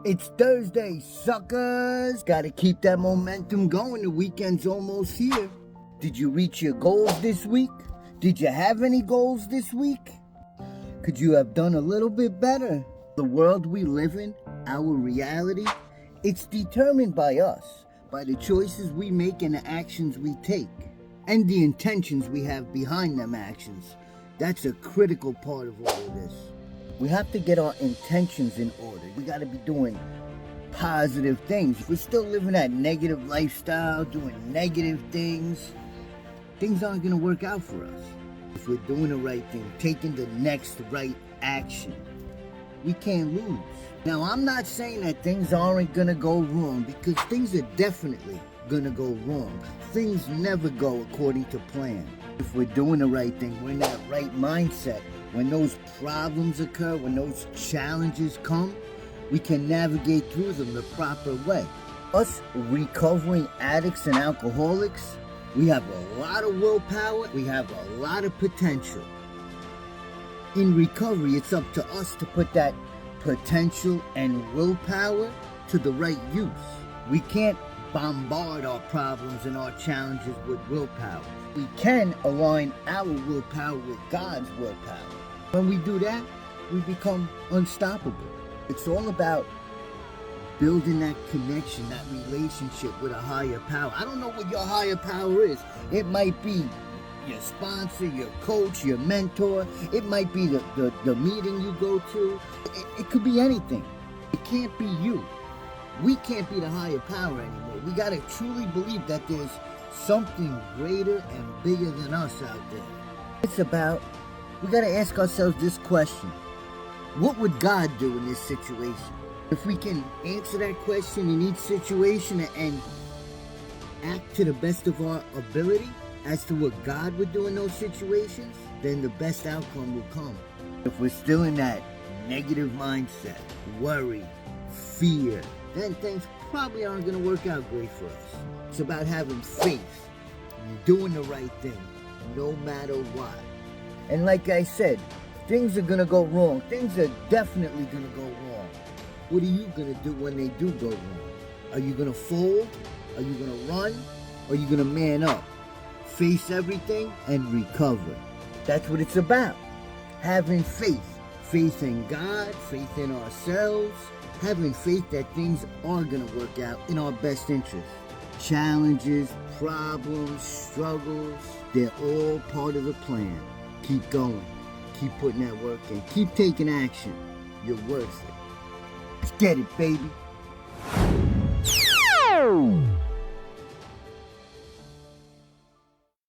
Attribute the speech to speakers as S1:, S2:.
S1: It's Thursday, suckers! Gotta keep that momentum going, the weekend's almost here. Did you reach your goals this week? Did you have any goals this week? Could you have done a little bit better? The world we live in, our reality, it's determined by us, by the choices we make and the actions we take, and the intentions we have behind them actions. That's a critical part of all of this. We have to get our intentions in order. We got to be doing positive things. If we're still living that negative lifestyle, doing negative things aren't going to work out for us. If we're doing the right thing, taking the next right action, we can't lose. Now, I'm not saying that things aren't going to go wrong, because things are definitely going to go wrong. Things never go according to plan. If we're doing the right thing, we're in that right mindset. When those problems occur, when those challenges come, we can navigate through them the proper way. Us recovering addicts and alcoholics, we have a lot of willpower, we have a lot of potential. In recovery, it's up to us to put that potential and willpower to the right use. We can't bombard our problems and our challenges with willpower. We can align our willpower with God's willpower. When we do that, we become unstoppable. It's all about building that connection, that relationship with a higher power. I don't know what your higher power is. It might be your sponsor, your coach, your mentor. It might be the meeting you go to. It could be anything. It can't be you. We can't be the higher power anymore. We got to truly believe that there's something greater and bigger than us out there. It's about, we got to ask ourselves this question. What would God do in this situation? If we can answer that question in each situation and act to the best of our ability as to what God would do in those situations, then the best outcome will come. If we're still in that negative mindset, worry, fear, then things probably aren't going to work out great for us. It's about having faith, doing the right thing, no matter what. And like I said, things are going to go wrong. Things are definitely going to go wrong. What are you going to do when they do go wrong? Are you going to fold? Are you going to run? Or are you going to man up? Face everything and recover. That's what it's about. Having faith. Faith in God, faith in ourselves, having faith that things are going to work out in our best interest. Challenges, problems, struggles, they're all part of the plan. Keep going. Keep putting that work in. Keep taking action. You're worth it. Let's get it, baby.